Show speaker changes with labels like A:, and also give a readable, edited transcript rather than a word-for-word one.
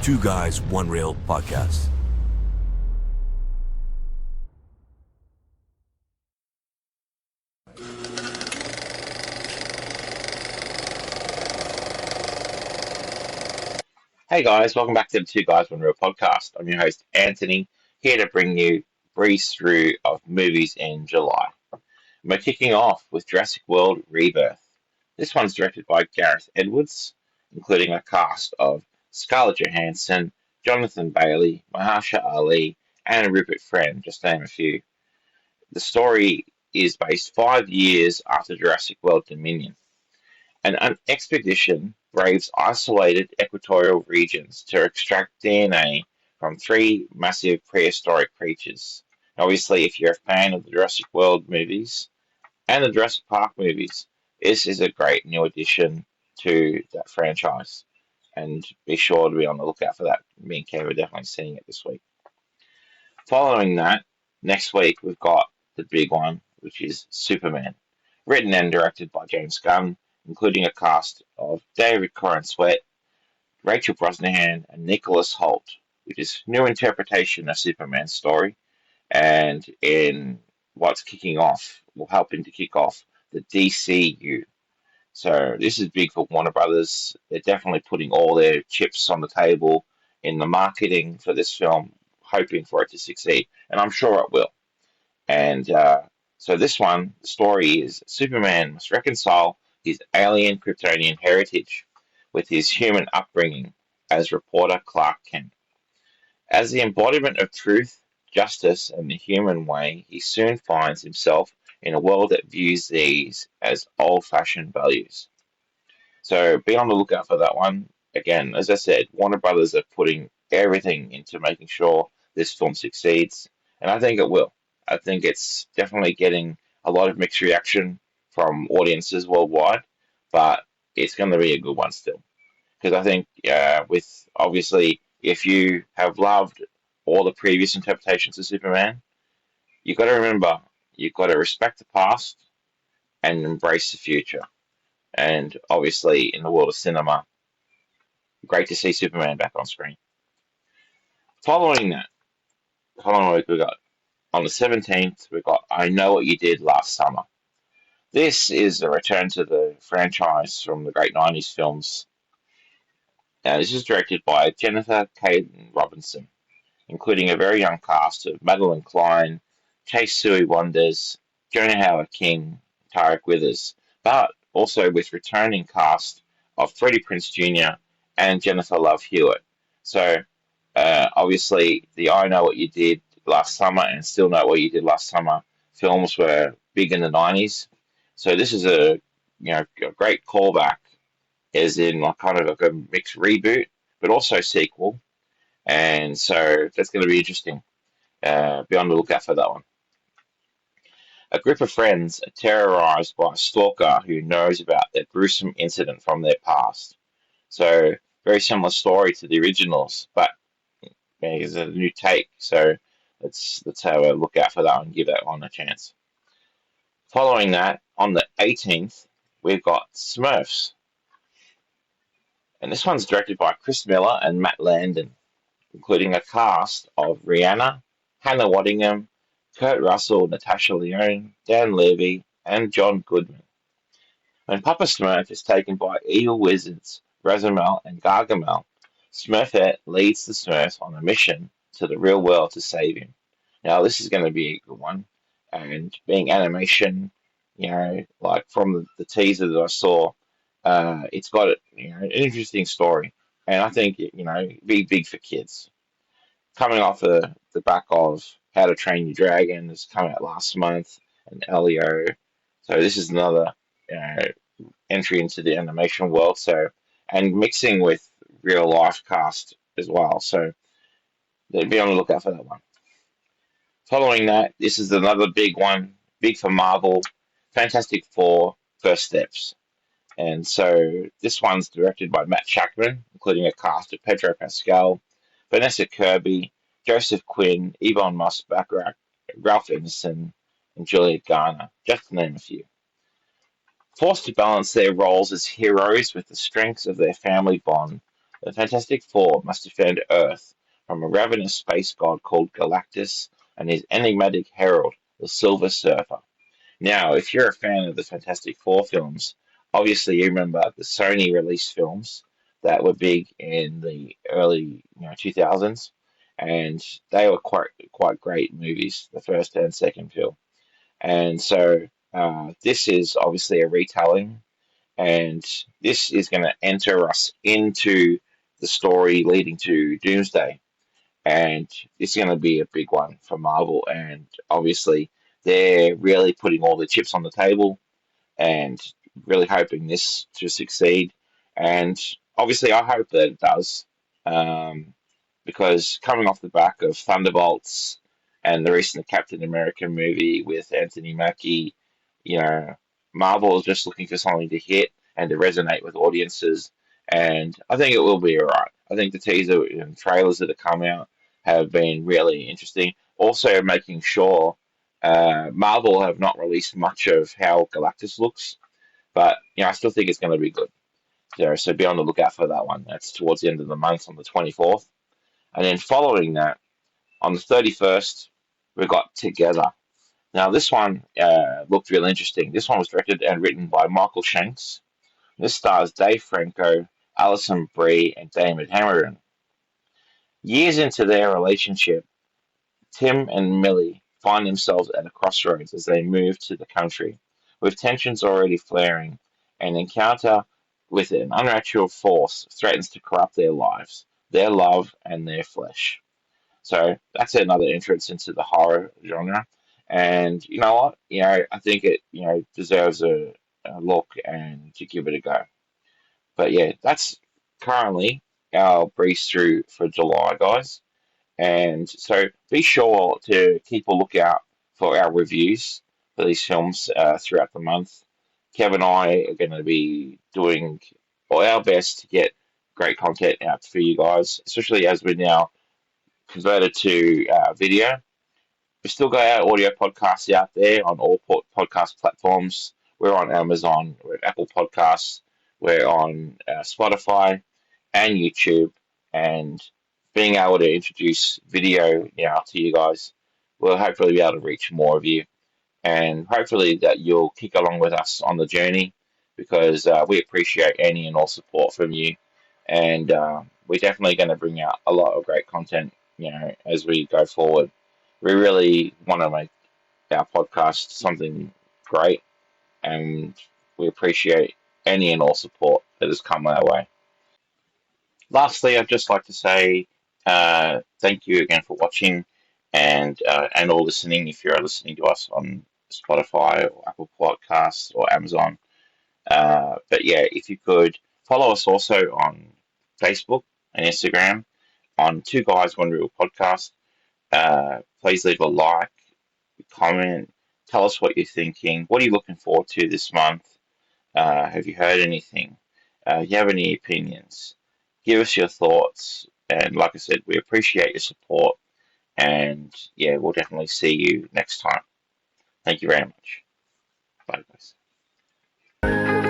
A: Two Guys, One Reel podcast.
B: Hey guys, welcome back to the Two Guys One Reel podcast. I'm your host Anthony, here to bring you a breeze through of movies in July. We're kicking off with Jurassic World Rebirth. This one's directed by Gareth Edwards, including a cast of Scarlett Johansson, Jonathan Bailey, Mahershala Ali, and Rupert Friend, just to name a few. The story is based 5 years after Jurassic World Dominion. An expedition braves isolated equatorial regions to extract DNA from three massive prehistoric creatures. Obviously, if you're a fan of the Jurassic World movies and the Jurassic Park movies, this is a great new addition to that franchise. And be sure to be on the lookout for that. Me and Kev are definitely seeing it this week. Following that, next week we've got the big one, which is Superman, written and directed by James Gunn, including a cast of David Corenswet, Rachel Brosnahan, and Nicholas Hoult, which is new interpretation of Superman's story, and in what's kicking off, will helping to kick off the DCU. So this is big for Warner Brothers. They're definitely putting all their chips on the table in the marketing for this film, hoping for it to succeed, and I'm sure it will. And so this one, the story is Superman must reconcile his alien Kryptonian heritage with his human upbringing as reporter Clark Kent. As the embodiment of truth, justice, and the human way, he soon finds himself in a world that views these as old-fashioned values. So be on the lookout for that one. Again, as I said, Warner Brothers are putting everything into making sure this film succeeds, and I think it will. I think it's definitely getting a lot of mixed reaction from audiences worldwide, but it's going to be a good one still. Because I think, with obviously, if you have loved all the previous interpretations of Superman, you've got to remember, you've got to respect the past and embrace the future. And obviously, in the world of cinema, great to see Superman back on screen. Following that, following week we got on the 17th, we got I Know What You Did Last Summer. This is a return to the franchise from the great 90s films. Now, this is directed by Jennifer Caden Robinson, including a very young cast of Madeline Klein, Chase Sui Wonders, Jonah Howard King, Tarek Withers, but also with returning cast of Freddie Prinze Jr. and Jennifer Love Hewitt. So, obviously, the I Know What You Did Last Summer and Still Know What You Did Last Summer films were big in the 90s. So this is a great callback, as in like kind of like a mixed reboot, but also sequel, and so that's going to be interesting. Be on the lookout for that one. A group of friends are terrorized by a stalker who knows about their gruesome incident from their past. So very similar story to the originals, but it's a new take. So let's have a look out for that one and give that one a chance. Following that, on the 18th, we've got Smurfs. And this one's directed by Chris Miller and Matt Landon, including a cast of Rihanna, Hannah Waddingham, Kurt Russell, Natasha Lyonne, Dan Levy, and John Goodman. When Papa Smurf is taken by evil wizards Razamel and Gargamel, Smurfette leads the Smurfs on a mission to the real world to save him. Now, this is going to be a good one. And being animation, like from the teaser that I saw, it's got an interesting story, and I think be big for kids. Coming off the back of How to Train Your Dragon, has come out last month, and Elio, so this is another entry into the animation world. So, and mixing with real life cast as well. So, be on the lookout for that one. Following that, this is another big one, big for Marvel, Fantastic Four, First Steps. And so this one's directed by Matt Shakman, including a cast of Pedro Pascal, Vanessa Kirby, Joseph Quinn, Yvonne Moss-Bachrach, Ralph Ineson, and Juliet Garner, just to name a few. Forced to balance their roles as heroes with the strengths of their family bond, The Fantastic Four must defend Earth from a ravenous space god called Galactus and his enigmatic herald, the Silver Surfer. Now, if you're a fan of the Fantastic Four films, obviously you remember the Sony released films that were big in the early 2000s, and they were quite great movies, the first and second film. And so this is obviously a retelling, and this is going to enter us into the story leading to Doomsday, and it's going to be a big one for Marvel. And obviously, they're really putting all the chips on the table and really hoping this to succeed. And obviously, I hope that it does, um, because coming off the back of Thunderbolts and the recent Captain America movie with Anthony Mackie, you know, Marvel is just looking for something to hit and to resonate with audiences. And I think it will be alright. I think the teaser and trailers that have come out have been really interesting. Also, making sure Marvel have not released much of how Galactus looks, but I still think it's going to be good. So be on the lookout for that one. That's towards the end of the month on the 24th, and then following that on the 31st, we got Together. Now this one looked really interesting. This one was directed and written by Michael Shanks. This stars Dave Franco, Alison Brie, and David Cameron. Years into their relationship, Tim and Millie find themselves at a crossroads as they move to the country, with tensions already flaring. An encounter with an unnatural force threatens to corrupt their lives, their love, and their flesh. So that's another entrance into the horror genre. And you know what? I think it, deserves a look and to give it a go. But yeah, that's currently our breeze through for July, guys. And so be sure to keep a lookout for our reviews for these films throughout the month. Kev and I are going to be doing all our best to get great content out for you guys, especially as we're now converted to video. We've still got our audio podcasts out there on all podcast platforms. We're on Amazon, we're at Apple Podcasts, we're on Spotify and YouTube, and being able to introduce video to you guys will hopefully be able to reach more of you, and hopefully that you'll kick along with us on the journey, because we appreciate any and all support from you, and we're definitely going to bring out a lot of great content as we go forward. We really want to make our podcast something great, and we appreciate any and all support that has come our way. Lastly, I'd just like to say thank you again for watching and all listening. If you're listening to us on Spotify or Apple Podcasts or Amazon, but yeah, if you could follow us also on Facebook and Instagram on Two Guys One Real Podcast. Please leave a like, comment, tell us what you're thinking. What are you looking forward to this month? Have you heard anything? You have any opinions? Give us your thoughts. And like I said, we appreciate your support. And yeah, we'll definitely see you next time. Thank you very much. Bye, guys.